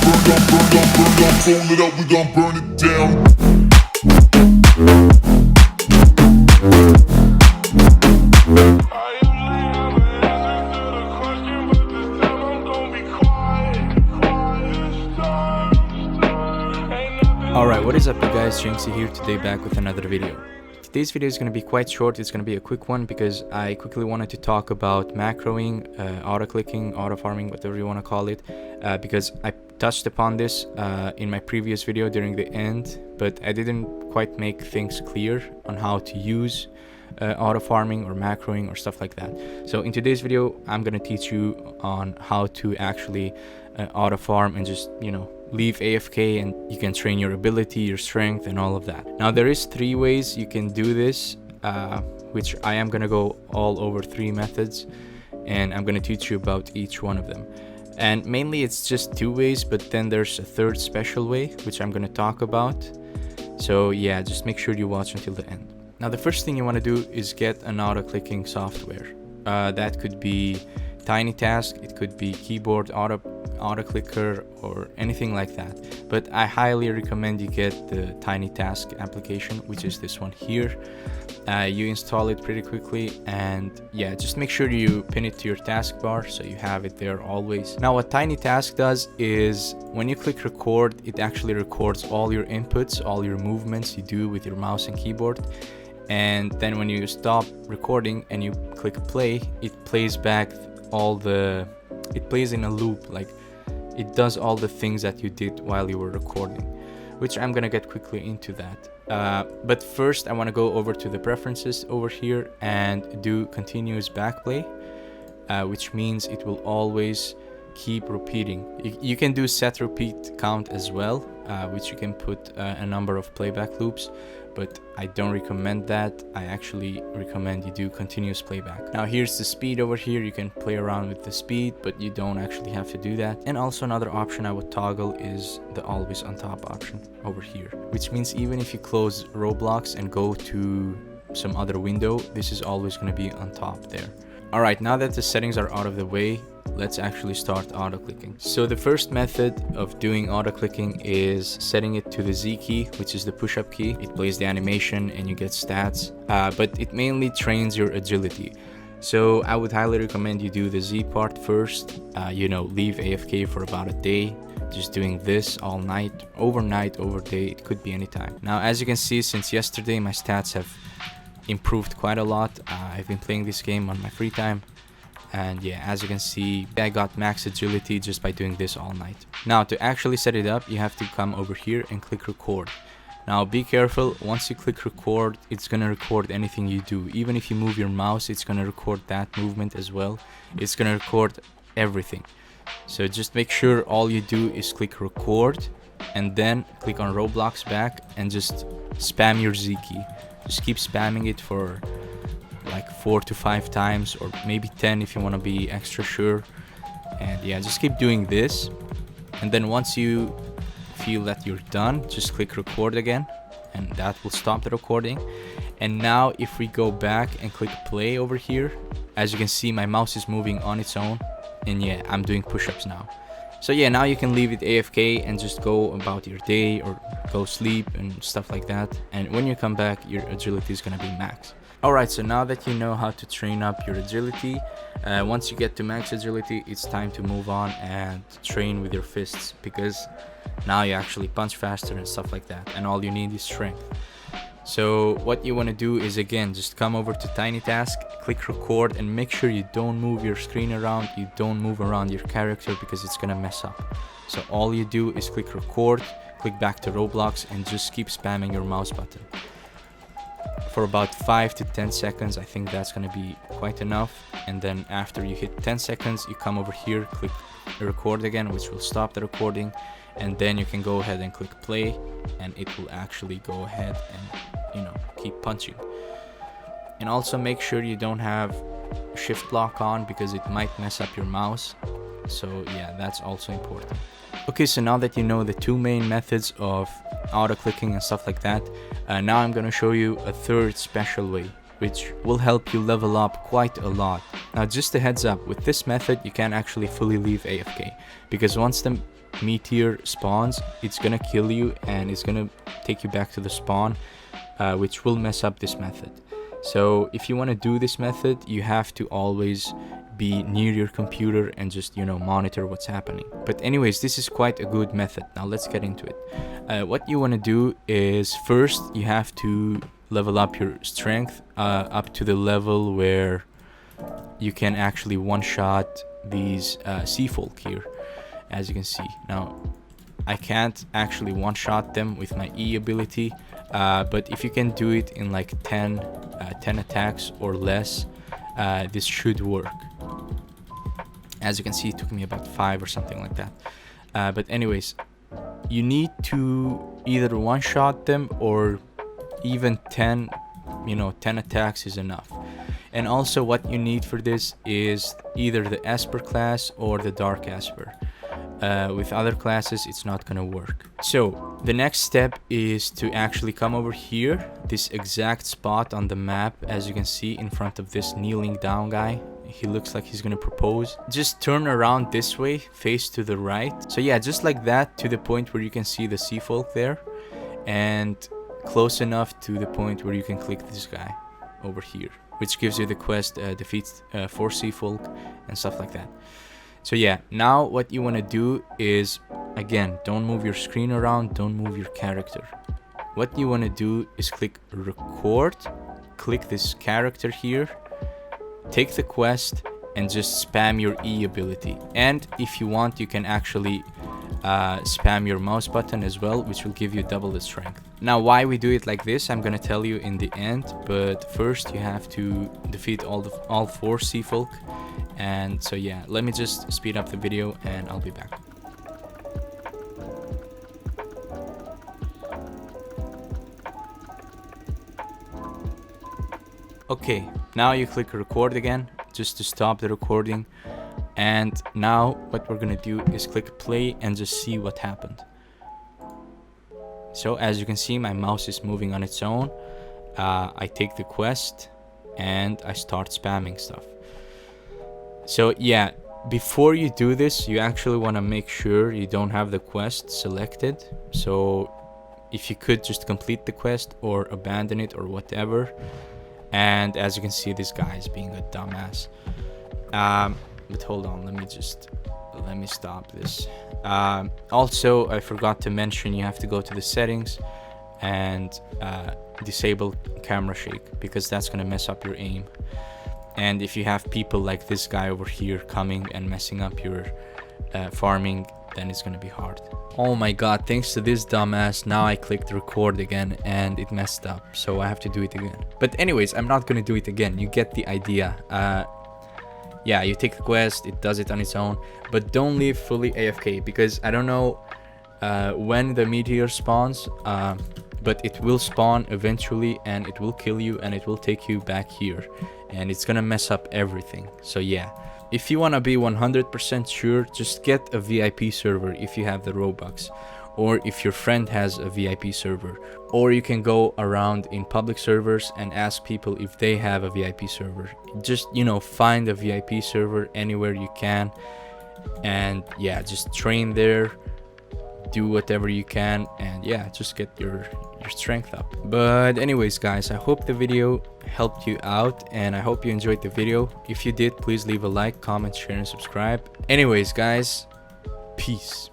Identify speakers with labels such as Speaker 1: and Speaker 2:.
Speaker 1: Roll it up, we gon' burn it down.
Speaker 2: Alright, what is up you guys, Jinxie here today back with another video. Today's video is going to be quite short. It's going to be a quick one because I quickly wanted to talk about macroing, auto-clicking, auto-farming, whatever you want to call it, because I touched upon this in my previous video during the end, but I didn't quite make things clear on how to use auto-farming or macroing or stuff like that. So in today's video, I'm going to teach you on how to actually auto-farm and just, leave AFK, and you can train your ability, your strength, and all of that. Now there is 3 ways you can do this, which I am gonna go all over 3 methods, and I'm gonna teach you about each one of them. And mainly it's just 2 ways, but then there's a 3rd special way which I'm gonna talk about. So yeah, just make sure you watch until the end. Now the first thing you want to do is get an auto-clicking software. That could be TinyTask, it could be keyboard AutoClicker or anything like that, but I highly recommend you get the TinyTask application, which is this one here. You install it pretty quickly, and yeah, just make sure you pin it to your taskbar so you have it there always. Now what TinyTask does is when you click record, it actually records all your inputs, all your movements you do with your mouse and keyboard, and then when you stop recording and you click play, it plays back it plays in a loop, like it does all the things that you did while you were recording, which I'm gonna get quickly into that. But first I want to go over to the preferences over here and do continuous backplay, which means it will always keep repeating. You can do set repeat count as well, which you can put a number of playback loops, but I don't recommend that. I actually recommend you do continuous playback. Now here's the speed over here. You can play around with the speed, but you don't actually have to do that. And also another option I would toggle is the always on top option over here, which means even if you close Roblox and go to some other window, this is always going to be on top there. Alright, now that the settings are out of the way, let's actually start auto-clicking. So the first method of doing auto-clicking is setting it to the Z key, which is the push-up key. It plays the animation and you get stats, but it mainly trains your agility. So I would highly recommend you do the Z part first, leave AFK for about a day, just doing this all night, overnight, over day, it could be anytime. Now as you can see, since yesterday my stats have improved quite a lot. I've been playing this game on my free time, and yeah, as you can see, I got max agility just by doing this all night. Now to actually set it up, you have to come over here and click record. Now be careful, once you click record, it's gonna record anything you do. Even if you move your mouse, it's gonna record that movement as well. It's gonna record everything. So just make sure all you do is click record and then click on Roblox back and just spam your Z key. Just keep spamming it for like 4 to 5 times, or maybe 10 if you want to be extra sure. And yeah, just keep doing this, and then once you feel that you're done, just click record again, and that will stop the recording. And now if we go back and click play over here, as you can see, my mouse is moving on its own, and yeah, I'm doing push-ups now. So yeah, now you can leave it AFK and just go about your day or go sleep and stuff like that. And when you come back, your agility is gonna be max. Alright, so now that you know how to train up your agility, once you get to max agility, it's time to move on and train with your fists, because now you actually punch faster and stuff like that, and all you need is strength. So what you want to do is, again, just come over to TinyTask, click record, and make sure you don't move your screen around, you don't move around your character, because it's gonna mess up. So all you do is click record, click back to Roblox, and just keep spamming your mouse button for about 5 to 10 seconds. I think that's gonna be quite enough. And then after you hit 10 seconds, you come over here, click record again, which will stop the recording, and then you can go ahead and click play, and it will actually go ahead and keep punching. And also make sure you don't have shift lock on, because it might mess up your mouse. So yeah, that's also important. Okay, so now that you know the 2 main methods of auto-clicking and stuff like that, now I'm gonna show you a 3rd special way, which will help you level up quite a lot. Now just a heads up, with this method you can actually fully leave AFK, because once the meteor spawns, it's gonna kill you and it's gonna take you back to the spawn, which will mess up this method. So if you want to do this method, you have to always be near your computer and just, you know, monitor what's happening. But anyways, this is quite a good method. Now let's get into it. What you want to do is, first you have to level up your strength up to the level where you can actually one-shot these sea folk here, as you can see. Now I can't actually one-shot them with my E ability, but if you can do it in like 10 attacks or less, this should work. As you can see, it took me about 5 or something like that. But anyways, you need to either one-shot them, or even 10, you know, 10 attacks is enough. And also what you need for this is either the Esper class or the Dark Esper. With other classes, it's not gonna work. So the next step is to actually come over here, this exact spot on the map, as you can see, in front of this kneeling down guy. He looks like he's gonna propose. Just turn around this way, face to the right. So yeah, just like that, to the point where you can see the sea folk there, and close enough to the point where you can click this guy over here, which gives you the quest, defeat 4 sea folk and stuff like that. So yeah, now what you want to do is, again, don't move your screen around, don't move your character. What you want to do is click record, click this character here, take the quest, and just spam your E ability. And if you want, you can actually spam your mouse button as well, which will give you double the strength. Now why we do it like this, I'm gonna tell you in the end, but first you have to defeat all 4 sea folk. And so yeah, let me just speed up the video and I'll be back. Okay, now you click record again, just to stop the recording. And now what we're gonna do is click play and just see what happened. So as you can see, my mouse is moving on its own. I take the quest and I start spamming stuff. So yeah, before you do this, you actually want to make sure you don't have the quest selected. So if you could just complete the quest or abandon it or whatever. And as you can see, this guy is being a dumbass. But hold on, let me stop this. Also, I forgot to mention, you have to go to the settings and disable camera shake, because that's gonna mess up your aim. And if you have people like this guy over here coming and messing up your farming, then it's gonna be hard. Oh my god, thanks to this dumbass, now I clicked record again and it messed up, so I have to do it again. But anyways, I'm not gonna do it again, you get the idea. Yeah, you take the quest, it does it on its own, but don't leave fully AFK, because I don't know when the meteor spawns, but it will spawn eventually and it will kill you and it will take you back here, and it's gonna mess up everything. So yeah, if you wanna be 100% sure, just get a VIP server if you have the Robux, or if your friend has a VIP server, or you can go around in public servers and ask people if they have a VIP server. Just, you know, find a VIP server anywhere you can, and yeah, just train there, do whatever you can, and yeah, just get your strength up. But anyways guys, I hope the video helped you out and I hope you enjoyed the video. If you did, please leave a like, comment, share and subscribe. Anyways guys, peace.